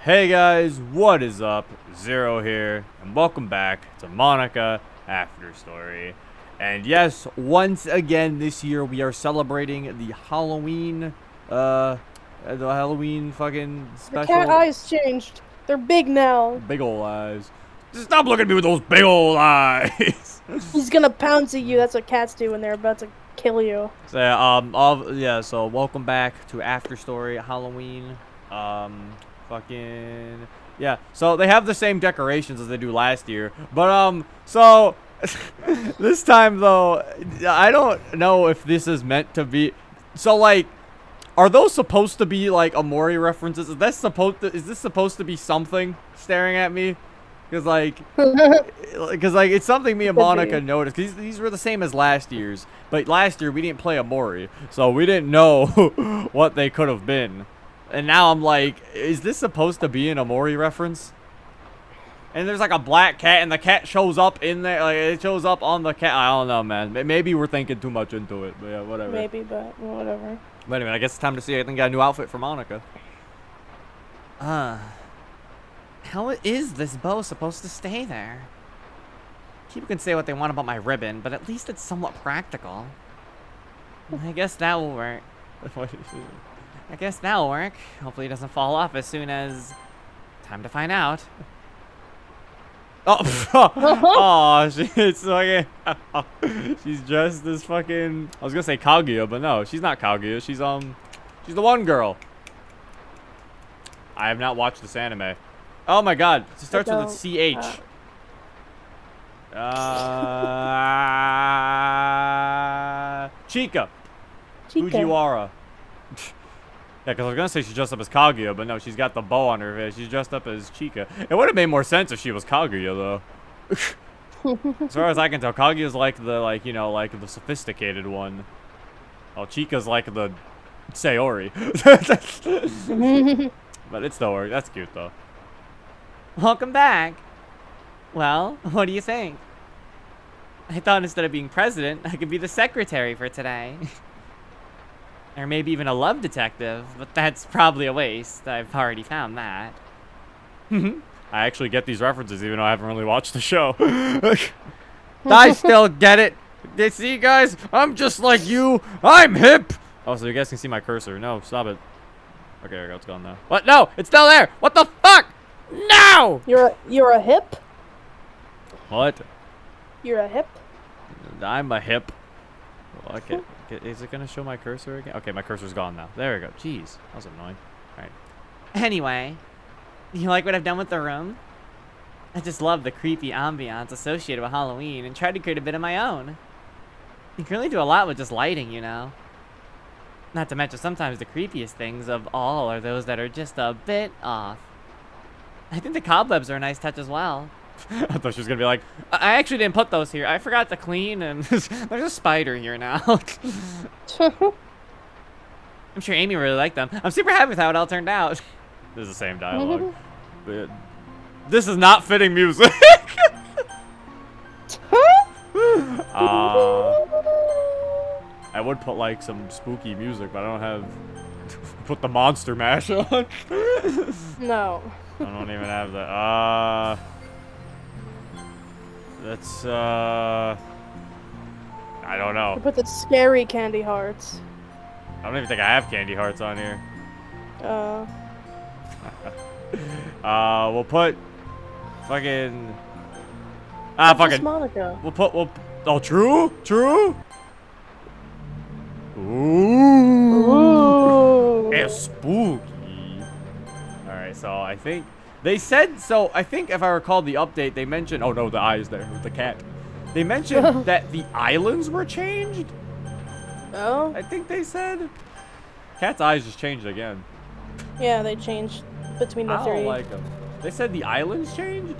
Hey guys, what is up? Zero here, and welcome back to Monika After Story. And yes, once again this year we are celebrating the Halloween, fucking special. The cat eyes changed. They're big now. Big ol' eyes. Stop looking at me with those big ol' eyes. He's gonna pounce at you. That's what cats do when they're about to kill you. So so welcome back to After Story Halloween. So they have the same decorations as they do last year, but so this time though, I don't know if this is meant to be. So like, are those supposed to be like Amori references? Is this supposed to be something staring at me? Because like it's something me and Monika noticed. Cause these were the same as last year's, but last year we didn't play Amori, so we didn't know what they could have been. And now I'm like, is this supposed to be an Amori reference? And there's like a black cat, and the cat shows up in there. Like, it shows up on the cat. I don't know, man. Maybe we're thinking too much into it. But yeah, whatever. Maybe, but whatever. But anyway, I guess it's time to see. I think I got a new outfit for Monika. How is this bow supposed to stay there? People can say what they want about my ribbon, but at least it's somewhat practical. I guess that will work. I guess that'll work. Hopefully it doesn't fall off as soon as... Time to find out. Oh, it's fucking... She's dressed as fucking... I was gonna say Kaguya, but no, she's not Kaguya. She's the one girl. I have not watched this anime. Oh my god, it starts with a CH. Chika. Fujiwara. Yeah, because I was going to say she's dressed up as Kaguya, but no, she's got the bow on her face. She's dressed up as Chika. It would have made more sense if she was Kaguya, though. As far as I can tell, Kaguya's like the sophisticated one. Oh, Chika's like the Sayori. But it still works. That's cute, though. Welcome back. Well, what do you think? I thought instead of being president, I could be the secretary for today. Or maybe even a love detective, but that's probably a waste. I've already found that. I actually get these references even though I haven't really watched the show. I still get it. You see, guys? I'm just like you. I'm hip. Oh, so you guys can see my cursor. No, stop it. Okay, there we go. It's gone now. What? No, it's still there. What the fuck? No! You're a hip? What? You're a hip? I'm a hip. Okay. Is it gonna show my cursor again? Okay, my cursor's gone now. There we go. Jeez, that was annoying. All right. Anyway, you like what I've done with the room? I just love the creepy ambiance associated with Halloween and tried to create a bit of my own. You can really do a lot with just lighting, you know. Not to mention sometimes the creepiest things of all are those that are just a bit off. I think the cobwebs are a nice touch as well. I thought she was gonna be like, I actually didn't put those here. I forgot to clean, and there's a spider here now. I'm sure Amy really liked them. I'm super happy with how it all turned out. This is the same dialogue. But this is not fitting music. I would put like some spooky music, but I don't have. Put the monster mash on. No. I don't even have that. That's, I don't know. Put the scary candy hearts. I don't even think I have candy hearts on here. We'll put fucking... fucking... Monika. Oh, true? Ooh. It's spooky. Alright, so I think... They said, so I think if I recall the update, they mentioned, oh no, the eye is there with the cat. They mentioned that the islands were changed. Oh? I think they said. Cat's eyes just changed again. Yeah, they changed between the three. I don't like them. They said the islands changed?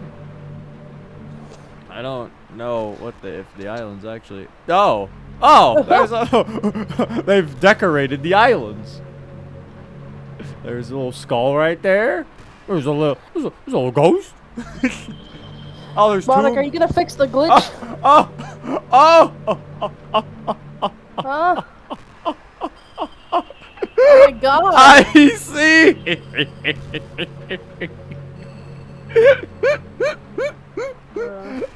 I don't know if the islands actually, there's a, they've decorated the islands. There's a little skull right there. There's a little ghost. Oh, there's Monika, two. are you gonna fix the glitch? Oh my god! I see.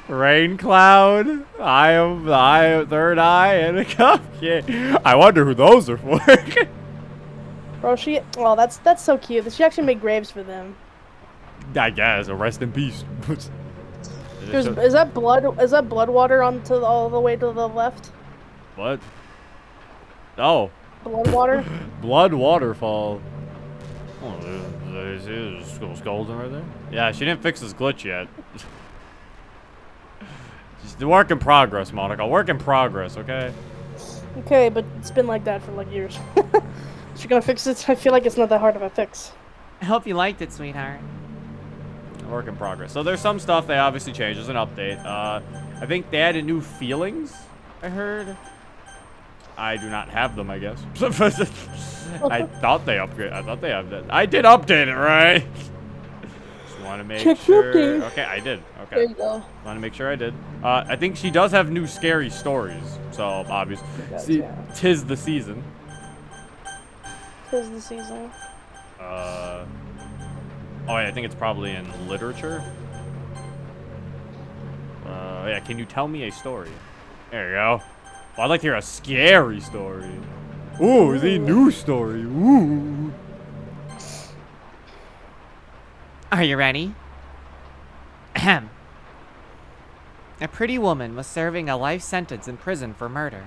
Rain cloud. I am the eye of third eye and a cupcake. I wonder who those are for. Bro, oh, that's so cute. She actually made graves for them. I guess. Rest in peace. Is that blood? Is that blood water all the way to the left? What? Oh. Blood water. Blood waterfall. Oh, there's skulls right there. Yeah, she didn't fix this glitch yet. Just a work in progress, Monica. Work in progress, okay? Okay, but it's been like that for like years. She's gonna fix it. I feel like it's not that hard of a fix. I hope you liked it, sweetheart. Work in progress. So there's some stuff they obviously changed. There's an update. I think they added new feelings, I heard. I do not have them, I guess. I thought they upgraded. I thought they updated. I did update it, right? Just want to make sure. Okay, I did. Okay. There you go. Want to make sure I did. I think she does have new scary stories. So obviously, see, tis the season. Tis the season. Oh, yeah, I think it's probably in literature. Yeah, can you tell me a story? There you go. Well, I'd like to hear a scary story. Ooh, is a new story. Ooh. Are you ready? Ahem. A pretty woman was serving a life sentence in prison for murder.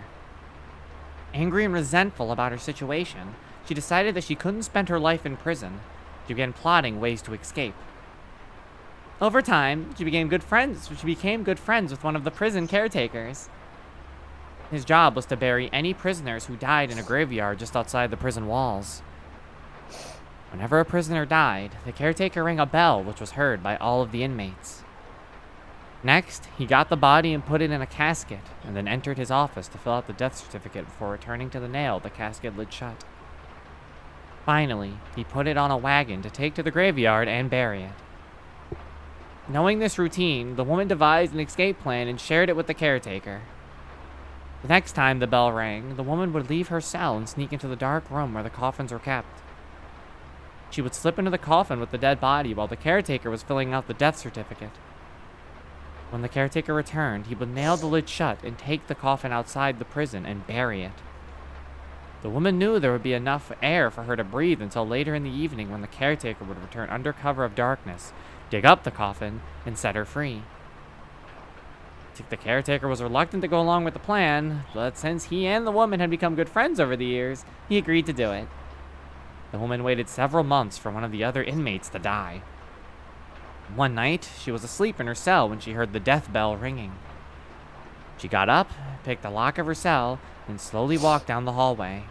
Angry and resentful about her situation, she decided that she couldn't spend her life in prison. She began plotting ways to escape. Over time, she became good friends with one of the prison caretakers. His job was to bury any prisoners who died in a graveyard just outside the prison walls. Whenever a prisoner died, the caretaker rang a bell which was heard by all of the inmates. Next, he got the body and put it in a casket, and then entered his office to fill out the death certificate before returning to the nail the casket lid shut. Finally, he put it on a wagon to take to the graveyard and bury it. Knowing this routine, the woman devised an escape plan and shared it with the caretaker. The next time the bell rang, the woman would leave her cell and sneak into the dark room where the coffins were kept. She would slip into the coffin with the dead body while the caretaker was filling out the death certificate. When the caretaker returned, he would nail the lid shut and take the coffin outside the prison and bury it. The woman knew there would be enough air for her to breathe until later in the evening when the caretaker would return under cover of darkness, dig up the coffin, and set her free. The caretaker was reluctant to go along with the plan, but since he and the woman had become good friends over the years, he agreed to do it. The woman waited several months for one of the other inmates to die. One night, she was asleep in her cell when she heard the death bell ringing. She got up, picked the lock of her cell, and slowly walked down the hallway.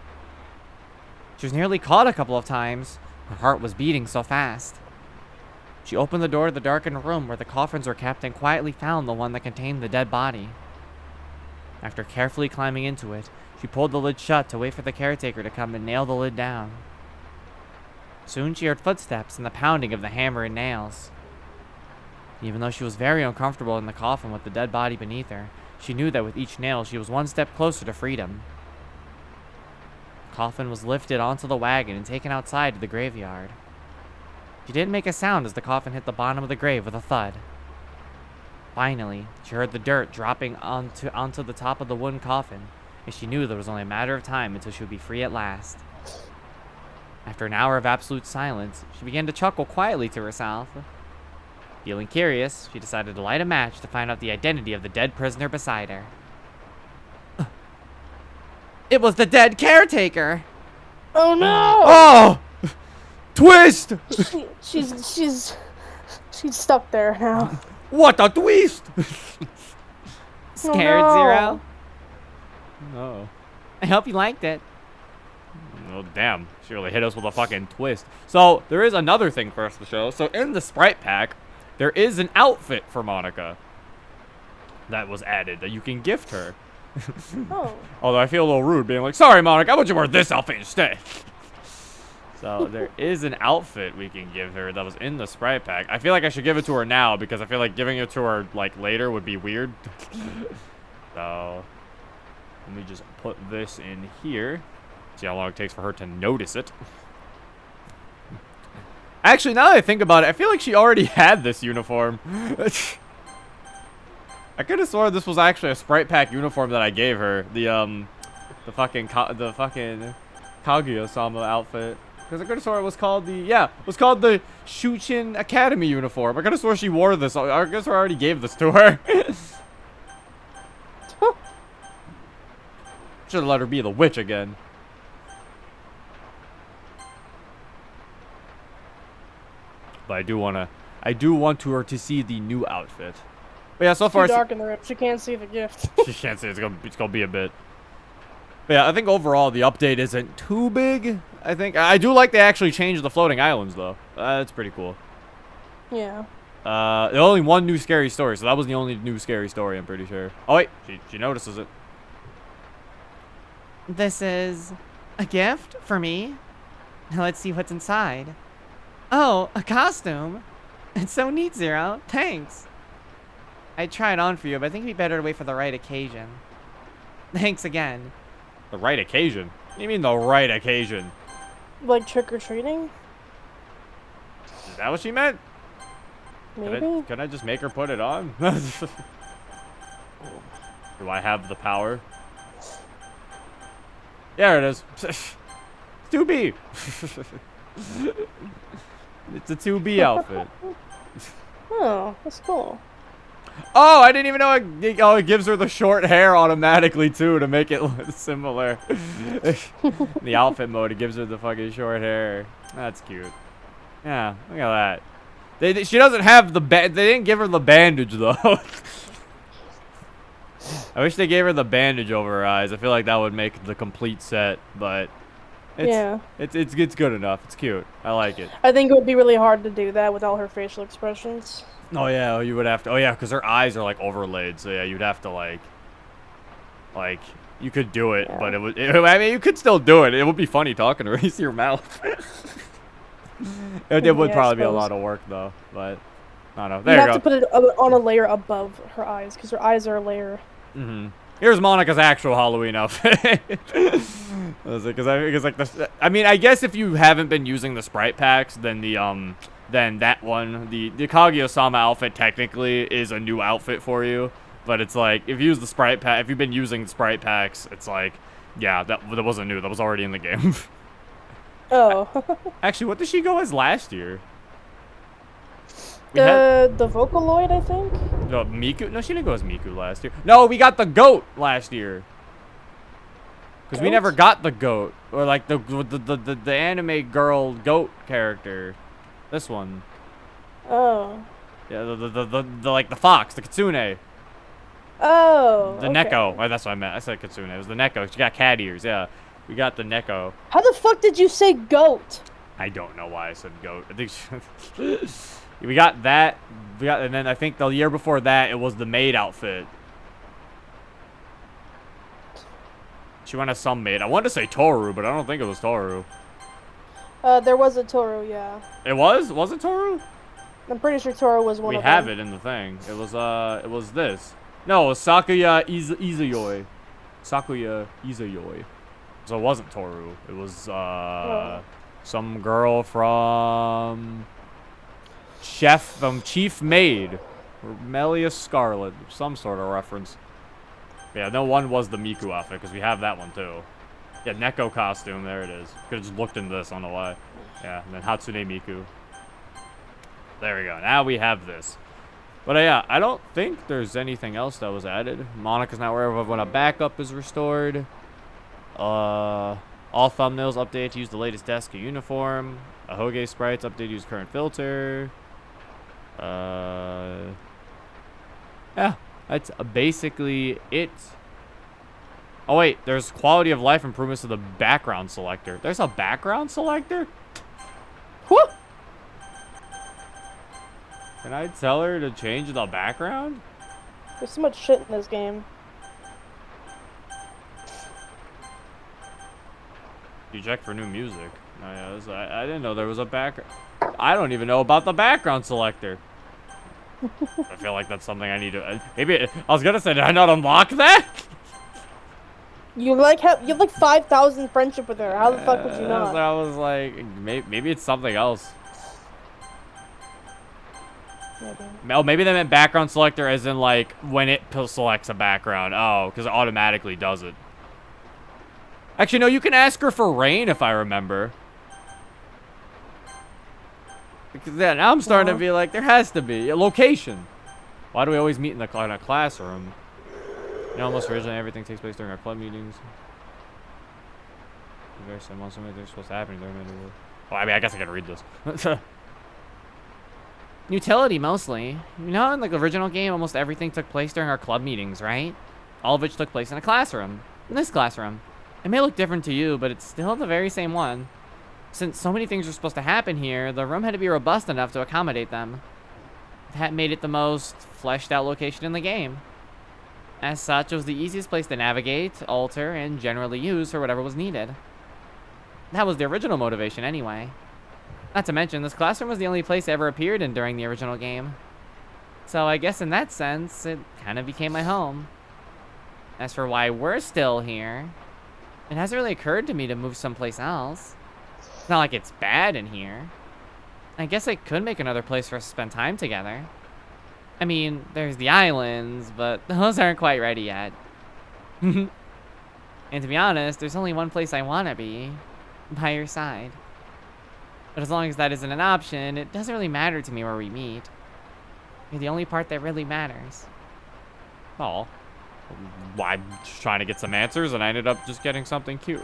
She was nearly caught a couple of times. Her heart was beating so fast. She opened the door to the darkened room where the coffins were kept and quietly found the one that contained the dead body. After carefully climbing into it, she pulled the lid shut to wait for the caretaker to come and nail the lid down. Soon she heard footsteps and the pounding of the hammer and nails. Even though she was very uncomfortable in the coffin with the dead body beneath her, she knew that with each nail she was one step closer to freedom. The coffin was lifted onto the wagon and taken outside to the graveyard. She didn't make a sound as the coffin hit the bottom of the grave with a thud. Finally, she heard the dirt dropping onto the top of the wooden coffin, and she knew there was only a matter of time until she would be free at last. After an hour of absolute silence, she began to chuckle quietly to herself. Feeling curious, she decided to light a match to find out the identity of the dead prisoner beside her. It was the dead caretaker! Oh no! Oh! Twist! She's stuck there now. What a twist! Scared, no. Zero? Oh. I hope you liked it. Oh, damn. She really hit us with a fucking twist. So, there is another thing for us to show. So, in the Sprite Pack, there is an outfit for Monika that was added that you can gift her. Oh. Although I feel a little rude being like, sorry, Monika, how about you wear this outfit instead? So there is an outfit we can give her that was in the Sprite Pack. I feel like I should give it to her now because I feel like giving it to her like later would be weird. So let me just put this in here. See how long it takes for her to notice it. Actually, now that I think about it, I feel like she already had this uniform. I could have sworn this was actually a Sprite Pack uniform that I gave her. The fucking Kaguya-sama outfit. Because I could have sworn it was called it was called the Shuchin Academy uniform. I could have sworn she wore this. I guess I already gave this to her. Should have let her be the witch again. But I do want her to see the new outfit. But yeah, so far Too dark in the rip. She can't see the gift. she can't see it's gonna be a bit. But yeah, I think overall the update isn't too big. I think I do like they actually changed the floating islands though. That's pretty cool. Yeah. There's only one new scary story, so that was the only new scary story. I'm pretty sure. Oh wait, she notices it. This is a gift for me. Now let's see what's inside. Oh, a costume. It's so neat, Zero. Thanks. I'd try it on for you, but I think it'd be better to wait for the right occasion. Thanks again. The right occasion? What do you mean the right occasion? Like trick-or-treating? Is that what she meant? Maybe? Can I just make her put it on? Do I have the power? There it is. 2B. It's a 2B outfit. Oh, that's cool. Oh, I didn't even know it gives her the short hair automatically too to make it look similar. In the outfit mode, it gives her the fucking short hair. That's cute. Yeah, look at that. She doesn't have the they didn't give her the bandage though. I wish they gave her the bandage over her eyes. I feel like that would make the complete set, but it's good enough. It's cute. I like it. I think it would be really hard to do that with all her facial expressions. Oh yeah, you would have to. Oh yeah, because her eyes are like overlaid. So yeah, you'd have to like you could do it, but I mean, you could still do it. It would be funny talking to her. You see her mouth. It would probably be a lot of work though, but I don't know. There you go. You have to put it on a layer above her eyes because her eyes are a layer. Here's Monika's actual Halloween outfit. Because like I mean, I guess if you haven't been using the Sprite packs, then then that one, the Kaguya-sama outfit technically is a new outfit for you. But it's like if you use the Sprite pack, if you've been using Sprite packs, it's like, yeah, that wasn't new. That was already in the game. Oh. Actually, what did she go as last year? The Vocaloid, I think. No, Miku. No, she didn't go as Miku last year. No, we got the goat last year. Because we never got the goat, or like the anime girl goat character. This one. Oh. Yeah, the like the fox, the kitsune. Oh. The Neko. Oh, that's what I meant. I said kitsune. It was the Neko. She got cat ears. Yeah, we got the Neko. How the fuck did you say goat? I don't know why I said goat. I think we got that. And then I think the year before that it was the maid outfit. She went as some maid. I wanted to say Toru, but I don't think it was Toru. There was a Toru, yeah. It was? Was it Toru? I'm pretty sure Toru was one of them. We have it in the thing. It was this. No, it was Sakuya Izuyoi. Sakuya Izuyoi. So it wasn't Toru. It was some girl from Chief Maid. Or Melia Scarlet. Some sort of reference. Yeah, no one was the Miku outfit, because we have that one too. Yeah, Neko costume, there it is. Could've just looked into this, I don't know why. Yeah, and then Hatsune Miku. There we go, now we have this. But yeah, I don't think there's anything else that was added. Monika's not aware of when a backup is restored. All thumbnails updated to use the latest desk uniform. A Hoge sprites updated to use current filter. Yeah. That's basically it. Oh wait, there's quality of life improvements to the background selector. There's a background selector? What? Can I tell her to change the background? There's so much shit in this game. You check for new music. Oh, yeah, I didn't know there was a background. I don't even know about the background selector. I feel like that's something I need to. Maybe I was gonna say, did I not unlock that? You have like 5,000 friendship with her. How the fuck would you not? I was like, maybe it's something else. Maybe. Oh, maybe they meant background selector as in, like, when it selects a background. Oh, because it automatically does it. Actually, no, you can ask her for rain, if I remember. Because then, now I'm starting to be like, there has to be a location. Why do we always meet in a classroom? You know, almost originally everything takes place during our club meetings. Very similar. Something they're supposed to happen during the world. Well, I mean, I guess I can read this. Utility, mostly. You know, in the original game, almost everything took place during our club meetings, right? All of which took place in a classroom. In this classroom. It may look different to you, but it's still the very same one. Since so many things were supposed to happen here, the room had to be robust enough to accommodate them. That made it the most fleshed out location in the game. As such, it was the easiest place to navigate, alter, and generally use for whatever was needed. That was the original motivation anyway. Not to mention, this classroom was the only place I ever appeared in during the original game. So I guess in that sense, it kind of became my home. As for why we're still here, it hasn't really occurred to me to move someplace else. It's not like it's bad in here. I guess I could make another place for us to spend time together. I mean, there's the islands, but those aren't quite ready yet. And to be honest, there's only one place I want to be. By your side. But as long as that isn't an option, it doesn't really matter to me where we meet. You're the only part that really matters. Oh. Well, I'm just trying to get some answers, and I ended up just getting something cute.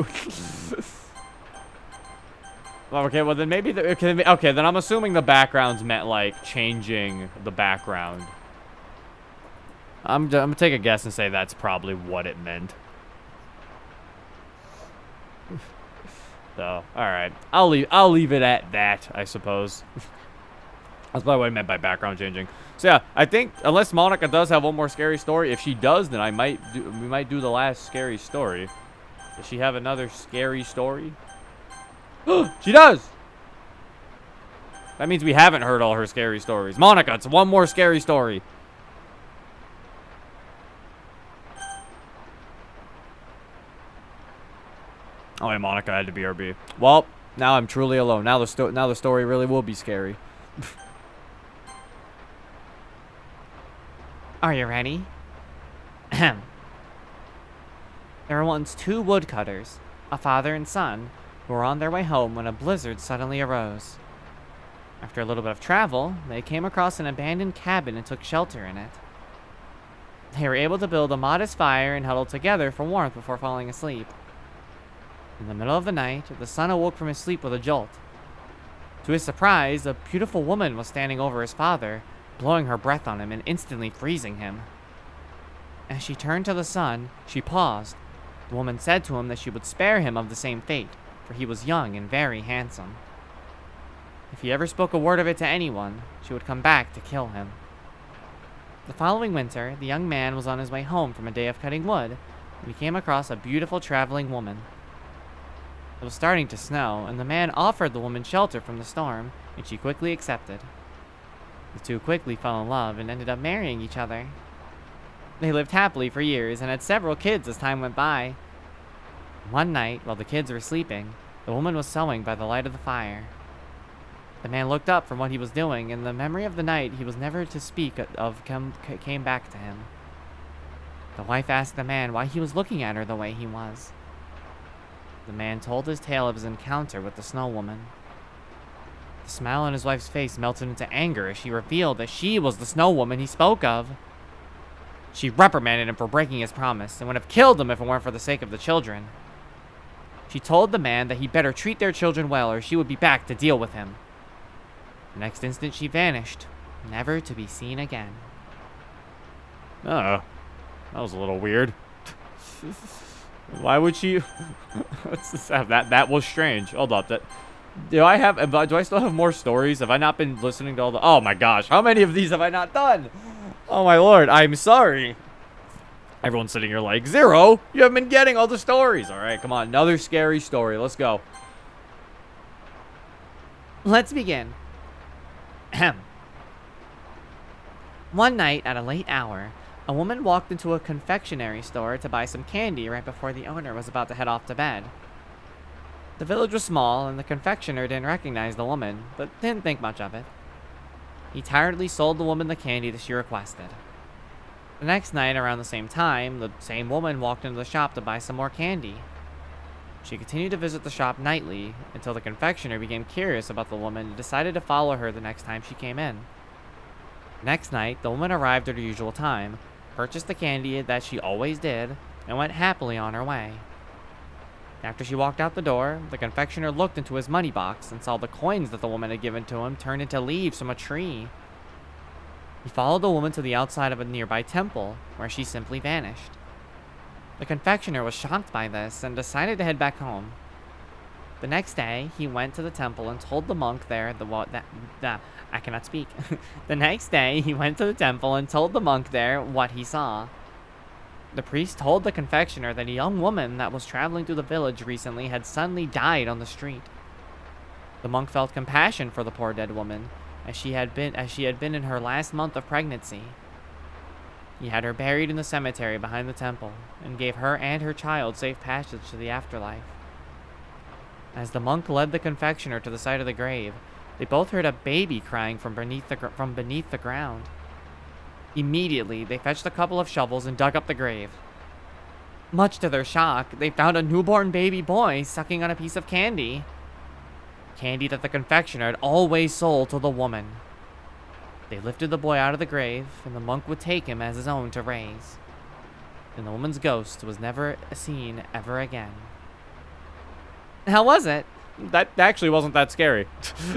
Okay, well then maybe okay, then I'm assuming the backgrounds meant like changing the background. I'm gonna take a guess and say that's probably what it meant. So, all right, I'll leave it at that, I suppose. That's probably what I meant by background changing. So yeah, I think unless Monika does have one more scary story, if she does, then we might do the last scary story. Does she have another scary story? She does. That means we haven't heard all her scary stories. Monika, it's one more scary story. Oh, and Monika had to be RB. Well, now I'm truly alone. Now the story really will be scary. Are you ready? Ahem. There were once two woodcutters, a father and son, who were on their way home when a blizzard suddenly arose. After a little bit of travel, they came across an abandoned cabin and took shelter in it. They were able to build a modest fire and huddle together for warmth before falling asleep. In the middle of the night, the son awoke from his sleep with a jolt. To his surprise, a beautiful woman was standing over his father, blowing her breath on him and instantly freezing him. As she turned to the son, she paused. The woman said to him that she would spare him of the same fate, for he was young and very handsome. If he ever spoke a word of it to anyone, she would come back to kill him. The following winter, the young man was on his way home from a day of cutting wood when he came across a beautiful traveling woman. It was starting to snow, and the man offered the woman shelter from the storm, and she quickly accepted. The two quickly fell in love and ended up marrying each other. They lived happily for years and had several kids as time went by. One night, while the kids were sleeping, the woman was sewing by the light of the fire. The man looked up from what he was doing, and the memory of the night he was never to speak of came back to him. The wife asked the man why he was looking at her the way he was. The man told his tale of his encounter with the snow woman. The smile on his wife's face melted into anger as she revealed that she was the snow woman he spoke of. She reprimanded him for breaking his promise and would have killed him if it weren't for the sake of the children. She told the man that he better treat their children well or she would be back to deal with him. The next instant she vanished, never to be seen again. Oh, that was a little weird. Why would she? Let's just have that. That was strange. Hold up. Do I still have more stories? Have I not been listening to all the? Oh my gosh, how many of these have I not done? Oh my lord, I'm sorry. Everyone's sitting here like, 0? You haven't been getting all the stories. All right, come on, another scary story. Let's go. Let's begin. Ahem. One night at a late hour, a woman walked into a confectionery store to buy some candy right before the owner was about to head off to bed. The village was small, and the confectioner didn't recognize the woman, but didn't think much of it. He tiredly sold the woman the candy that she requested. The next night, around the same time, the same woman walked into the shop to buy some more candy. She continued to visit the shop nightly until the confectioner became curious about the woman and decided to follow her the next time she came in. Next night, the woman arrived at her usual time, purchased the candy that she always did, and went happily on her way. After she walked out the door, the confectioner looked into his money box and saw the coins that the woman had given to him turn into leaves from a tree. He followed the woman to the outside of a nearby temple, where she simply vanished. The confectioner was shocked by this and decided to head back home. The next day, he went to the temple and told the monk there I cannot speak. The next day, he went to the temple and told the monk there what he saw. The priest told the confectioner that a young woman that was traveling through the village recently had suddenly died on the street. The monk felt compassion for the poor dead woman, as she had been in her last month of pregnancy. He had her buried in the cemetery behind the temple, and gave her and her child safe passage to the afterlife. As the monk led the confectioner to the side of the grave, they both heard a baby crying from beneath the ground. Immediately, they fetched a couple of shovels and dug up the grave. Much to their shock, they found a newborn baby boy sucking on a piece of candy. Candy that the confectioner had always sold to the woman. They lifted the boy out of the grave, and the monk would take him as his own to raise. And the woman's ghost was never seen ever again. How was it? That actually wasn't that scary.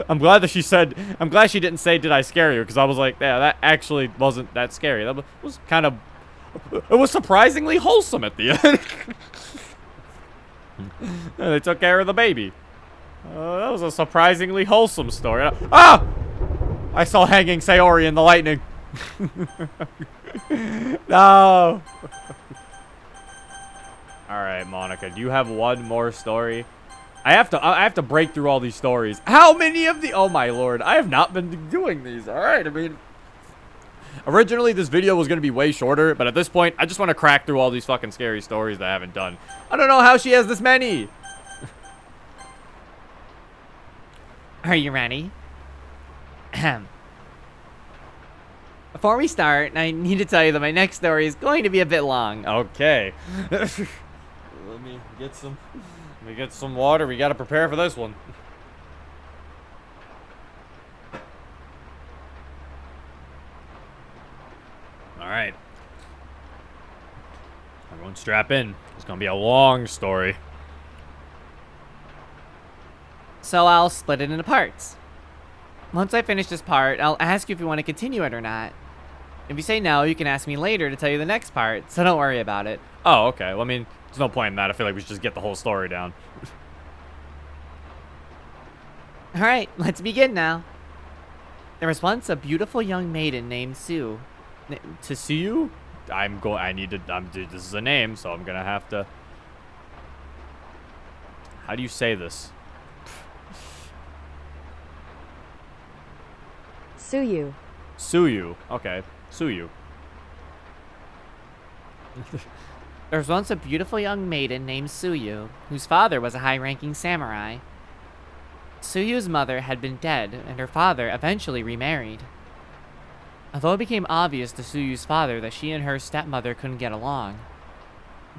I'm glad she didn't say, did I scare you? Because I was like, yeah, that actually wasn't that scary. That was kind of, it was surprisingly wholesome at the end. And they took care of the baby. That was a surprisingly wholesome story. Ah! I saw hanging Sayori in the lightning. No. All right, Monika, do you have one more story? I have to break through all these stories. How many of the? Oh my lord, I have not been doing these. All right, I mean, originally this video was gonna be way shorter, but at this point, I just want to crack through all these fucking scary stories that I haven't done. I don't know how she has this many. Are you ready? Ahem. Before we start, I need to tell you that my next story is going to be a bit long. Okay. Let me get some water. We gotta prepare for this one. All right. Everyone strap in. It's gonna be a long story. So I'll split it into parts. Once I finish this part, I'll ask you if you want to continue it or not. If you say no, you can ask me later to tell you the next part, so don't worry about it. Oh, okay. Well, I mean, there's no point in that. I feel like we should just get the whole story down. Alright, let's begin now. There was once a beautiful young maiden named Sue. To see you? This is a name, so I'm gonna have to. How do you say this? Suyu. Suyu. Okay. Suyu. There was once a beautiful young maiden named Suyu, whose father was a high-ranking samurai. Suyu's mother had been dead, and her father eventually remarried. Although it became obvious to Suyu's father that she and her stepmother couldn't get along,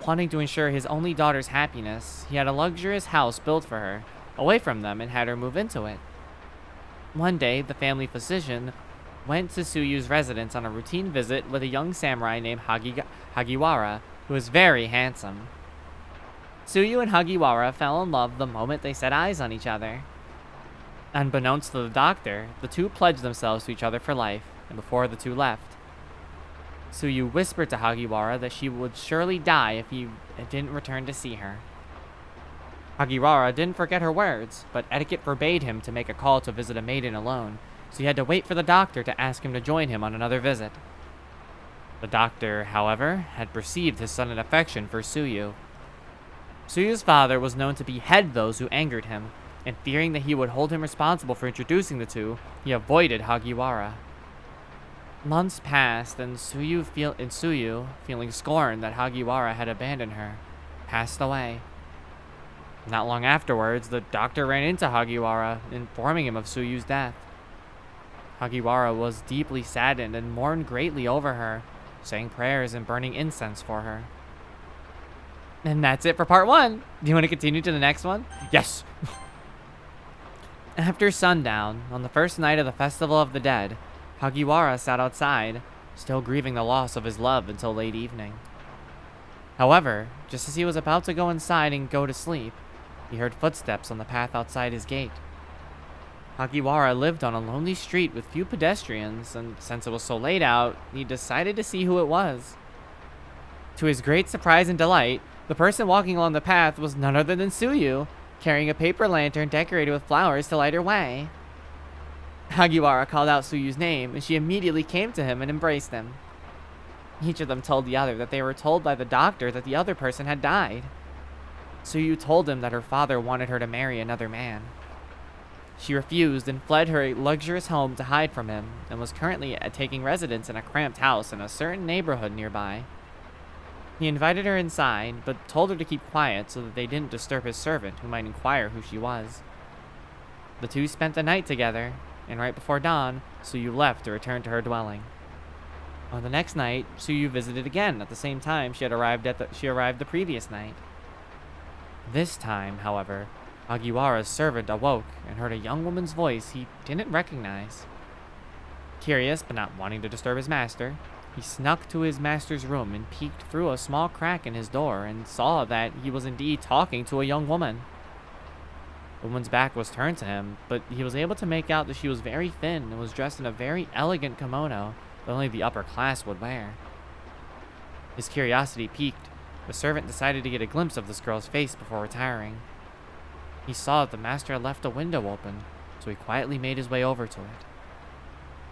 wanting to ensure his only daughter's happiness, he had a luxurious house built for her, away from them, and had her move into it. One day, the family physician went to Suyu's residence on a routine visit with a young samurai named Hagiwara, who was very handsome. Suyu and Hagiwara fell in love the moment they set eyes on each other. Unbeknownst to the doctor, the two pledged themselves to each other for life, and before the two left, Suyu whispered to Hagiwara that she would surely die if he didn't return to see her. Hagiwara didn't forget her words, but etiquette forbade him to make a call to visit a maiden alone, so he had to wait for the doctor to ask him to join him on another visit. The doctor, however, had perceived his sudden affection for Suyu. Suyu's father was known to behead those who angered him, and fearing that he would hold him responsible for introducing the two, he avoided Hagiwara. Months passed, and Suyu, feeling scorned that Hagiwara had abandoned her, passed away. Not long afterwards, the doctor ran into Hagiwara, informing him of Suyu's death. Hagiwara was deeply saddened and mourned greatly over her, saying prayers and burning incense for her. And that's it for part 1. Do you want to continue to the next one? Yes! After sundown, on the first night of the Festival of the Dead, Hagiwara sat outside, still grieving the loss of his love until late evening. However, just as he was about to go inside and go to sleep, he heard footsteps on the path outside his gate. Hagiwara lived on a lonely street with few pedestrians, and since it was so late out, he decided to see who it was. To his great surprise and delight, the person walking along the path was none other than Tsuyu, carrying a paper lantern decorated with flowers to light her way. Hagiwara called out Tsuyu's name, and she immediately came to him and embraced him. Each of them told the other that they were told by the doctor that the other person had died. Tsuyu told him that her father wanted her to marry another man. She refused and fled her luxurious home to hide from him, and was currently taking residence in a cramped house in a certain neighborhood nearby. He invited her inside, but told her to keep quiet so that they didn't disturb his servant, who might inquire who she was. The two spent the night together, and right before dawn, Tsuyu left to return to her dwelling. On the next night, Tsuyu visited again at the same time she arrived the previous night. This time, however, Hagiwara's servant awoke and heard a young woman's voice he didn't recognize. Curious, but not wanting to disturb his master, he snuck to his master's room and peeked through a small crack in his door and saw that he was indeed talking to a young woman. The woman's back was turned to him, but he was able to make out that she was very thin and was dressed in a very elegant kimono that only the upper class would wear. His curiosity piqued, the servant decided to get a glimpse of this girl's face before retiring. He saw that the master had left a window open, so he quietly made his way over to it.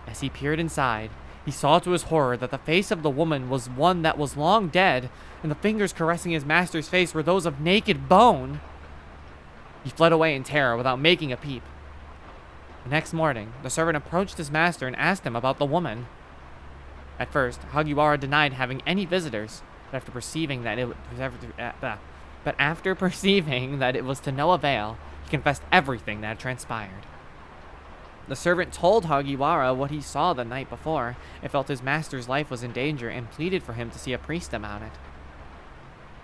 As he peered inside, he saw to his horror that the face of the woman was one that was long dead, and the fingers caressing his master's face were those of naked bone. He fled away in terror without making a peep. The next morning, the servant approached his master and asked him about the woman. At first, Hagiwara denied having any visitors, but after perceiving that it was to no avail, he confessed everything that had transpired. The servant told Hagiwara what he saw the night before and felt his master's life was in danger and pleaded for him to see a priest about it.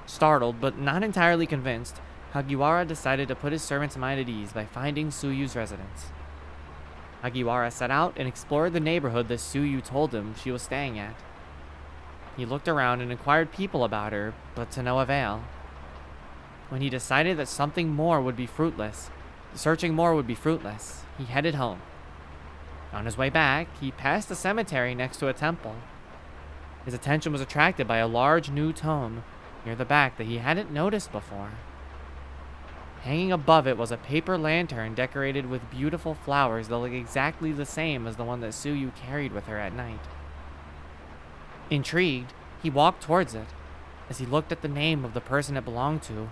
Startled, but not entirely convinced, Hagiwara decided to put his servant's mind at ease by finding Tsuyu's residence. Hagiwara set out and explored the neighborhood that Tsuyu told him she was staying at. He looked around and inquired people about her, but to no avail. When he decided that searching more would be fruitless, he headed home. On his way back, he passed a cemetery next to a temple. His attention was attracted by a large new tome near the back that he hadn't noticed before. Hanging above it was a paper lantern decorated with beautiful flowers that looked exactly the same as the one that Tsuyu carried with her at night. Intrigued, he walked towards it. As he looked at the name of the person it belonged to,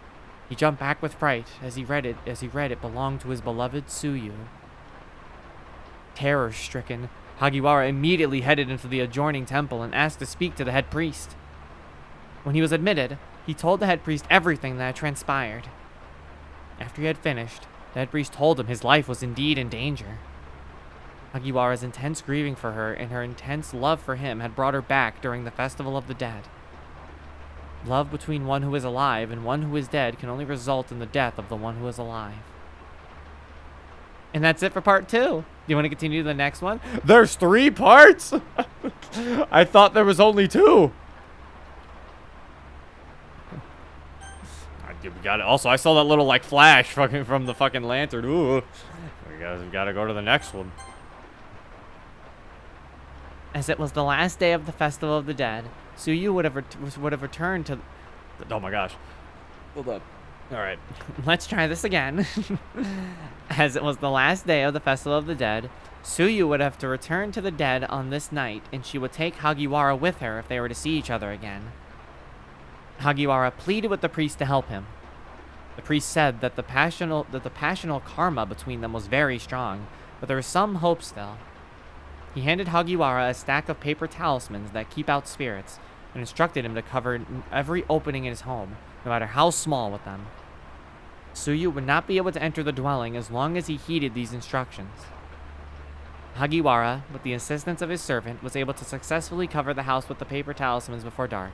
he jumped back with fright as he read it belonged to his beloved Tsuyu. Terror-stricken, Hagiwara immediately headed into the adjoining temple and asked to speak to the head priest. When he was admitted, he told the head priest everything that had transpired. After he had finished, the head priest told him his life was indeed in danger. Hagiwara's intense grieving for her and her intense love for him had brought her back during the Festival of the Dead. Love between one who is alive and one who is dead can only result in the death of the one who is alive. And that's it for part 2. Do you want to continue to the next one? There's 3 parts? I thought there was only 2. We got it. Also, I saw that little like flash from the fucking lantern. Ooh. We gotta go to the next one. As it was the last day of the Festival of the Dead, Tsuyu would have returned to... Oh my gosh. Hold up. Alright. Let's try this again. As it was the last day of the Festival of the Dead, Tsuyu would have to return to the dead on this night, and she would take Hagiwara with her if they were to see each other again. Hagiwara pleaded with the priest to help him. The priest said that the passional karma between them was very strong, but there was some hope still. He handed Hagiwara a stack of paper talismans that keep out spirits, and instructed him to cover every opening in his home, no matter how small, with them. Tsuyu would not be able to enter the dwelling as long as he heeded these instructions. Hagiwara, with the assistance of his servant, was able to successfully cover the house with the paper talismans before dark.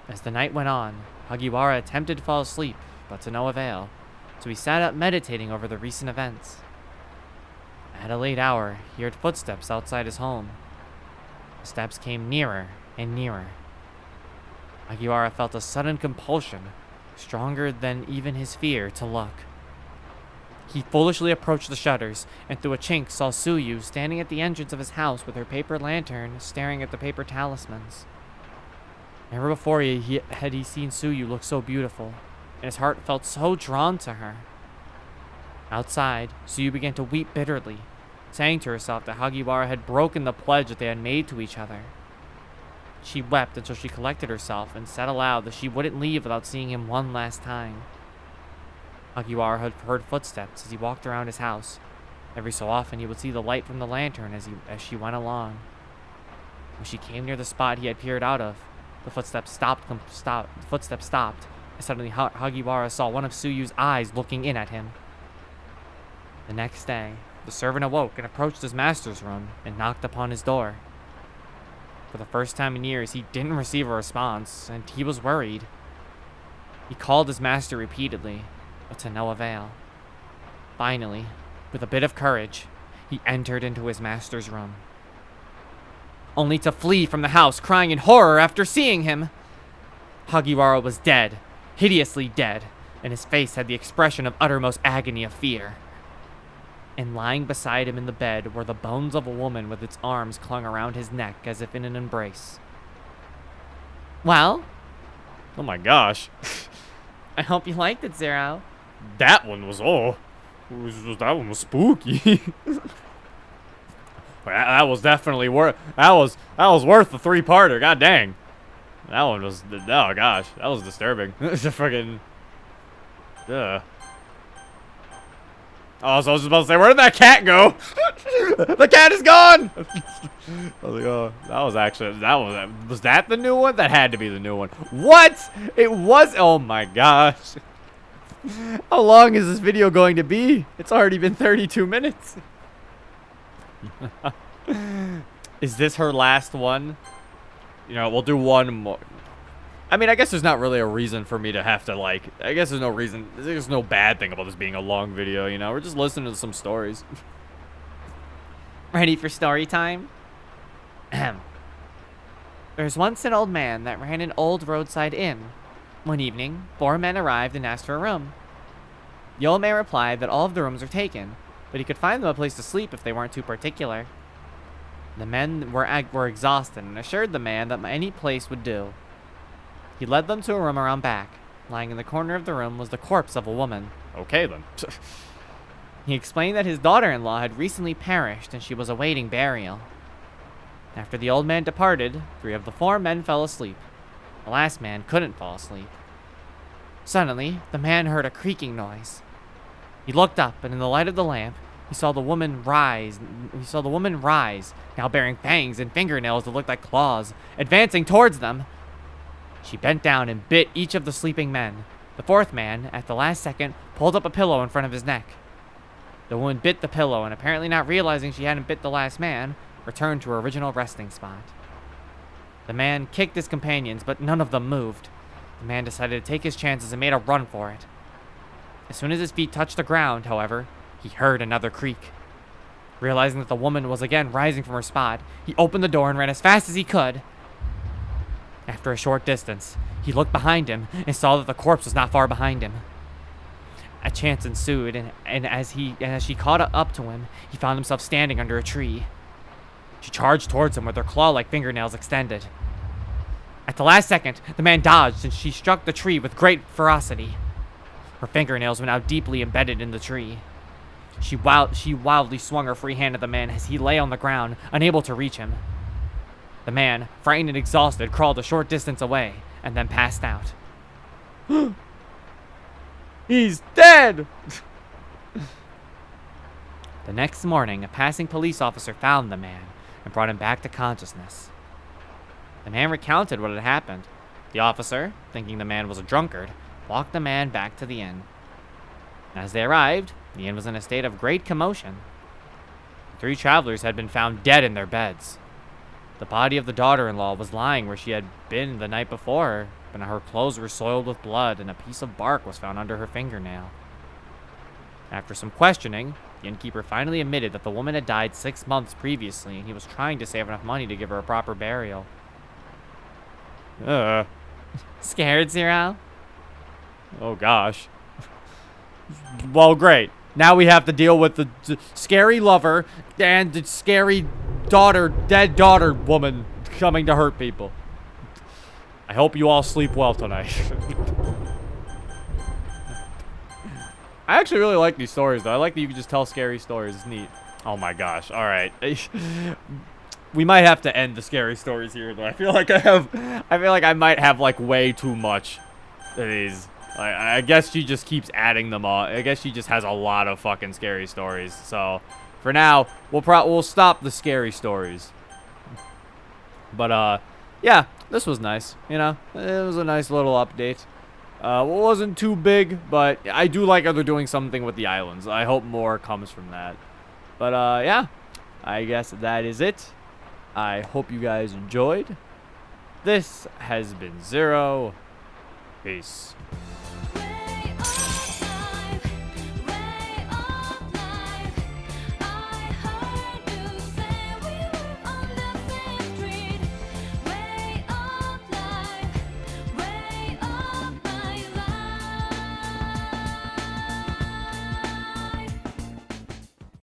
As the night went on, Hagiwara attempted to fall asleep, but to no avail, so he sat up meditating over the recent events. At a late hour, he heard footsteps outside his home. The steps came nearer and nearer. Hagiwara felt a sudden compulsion, stronger than even his fear, to look. He foolishly approached the shutters, and through a chink saw Suyu standing at the entrance of his house with her paper lantern, staring at the paper talismans. Never before had he seen Suyu look so beautiful, and his heart felt so drawn to her. Outside, Suyu began to weep bitterly, saying to herself that Hagiwara had broken the pledge that they had made to each other. She wept until she collected herself and said aloud that she wouldn't leave without seeing him one last time. Hagiwara had heard footsteps as he walked around his house. Every so often he would see the light from the lantern as she went along. When she came near the spot he had peered out of, the footsteps stopped. And suddenly Hagiwara saw one of Suyu's eyes looking in at him. The next day, the servant awoke and approached his master's room and knocked upon his door. For the first time in years, he didn't receive a response, and he was worried. He called his master repeatedly, but to no avail. Finally, with a bit of courage, he entered into his master's room, only to flee from the house crying in horror after seeing him. Hagiwara was dead, hideously dead, and his face had the expression of uttermost agony of fear. And lying beside him in the bed were the bones of a woman with its arms clung around his neck as if in an embrace. Well? Oh my gosh. I hope you liked it, Zero. That one was, that one was spooky. That was definitely worth, that was worth the 3-parter, god dang. That one was, oh gosh, that was disturbing. It's a freaking, ugh. Oh, so I was about to say, where did that cat go? The cat is gone! I was like, oh, that was actually, was that the new one? That had to be the new one. What? It was, oh my gosh. How long is this video going to be? It's already been 32 minutes. Is this her last one? You know, we'll do one more. I mean, I guess there's not really a reason for me to have to, like, I guess there's no reason, there's no bad thing about this being a long video, you know? We're just listening to some stories. Ready for story time? Ahem. There's once an old man that ran an old roadside inn. One evening, 4 men arrived and asked for a room. The old man replied that all of the rooms are taken, but he could find them a place to sleep if they weren't too particular. The men were exhausted and assured the man that any place would do. He led them to a room around back. Lying in the corner of the room was the corpse of a woman. Okay, then. He explained that his daughter-in-law had recently perished and she was awaiting burial. After the old man departed, 3 of the 4 men fell asleep. The last man couldn't fall asleep. Suddenly, the man heard a creaking noise. He looked up, and in the light of the lamp, he saw the woman rise. Now bearing fangs and fingernails that looked like claws, advancing towards them. She bent down and bit each of the sleeping men. The 4th man, at the last second, pulled up a pillow in front of his neck. The woman bit the pillow, and apparently not realizing she hadn't bit the last man, returned to her original resting spot. The man kicked his companions, but none of them moved. The man decided to take his chances and made a run for it. As soon as his feet touched the ground, however, he heard another creak. Realizing that the woman was again rising from her spot, he opened the door and ran as fast as he could. After a short distance, he looked behind him and saw that the corpse was not far behind him. A chance ensued, and as she caught up to him, he found himself standing under a tree. She charged towards him with her claw-like fingernails extended. At the last second, the man dodged, and she struck the tree with great ferocity. Her fingernails were now deeply embedded in the tree. She wildly swung her free hand at the man as he lay on the ground, unable to reach him. The man, frightened and exhausted, crawled a short distance away, and then passed out. He's dead! The next morning, a passing police officer found the man and brought him back to consciousness. The man recounted what had happened. The officer, thinking the man was a drunkard, walked the man back to the inn. As they arrived, the inn was in a state of great commotion. 3 travelers had been found dead in their beds. The body of the daughter-in-law was lying where she had been the night before, but her clothes were soiled with blood and a piece of bark was found under her fingernail. After some questioning, the innkeeper finally admitted that the woman had died 6 months previously and he was trying to save enough money to give her a proper burial. Scared, Zero? Oh gosh. Well, great. Now we have to deal with the scary lover and the scary dead daughter woman coming to hurt people. I hope you all sleep well tonight. I actually really like these stories, though. I like that you can just tell scary stories. It's neat. Oh my gosh. All right. We might have to end the scary stories here, though. I feel like I might have like way too much of these. I guess she just keeps adding them all. I guess she just has a lot of fucking scary stories. So, for now, we'll stop the scary stories. But yeah, this was nice. You know, it was a nice little update. It wasn't too big, but I do like how they're doing something with the islands. I hope more comes from that. But yeah, I guess that is it. I hope you guys enjoyed. This has been Zero. Peace.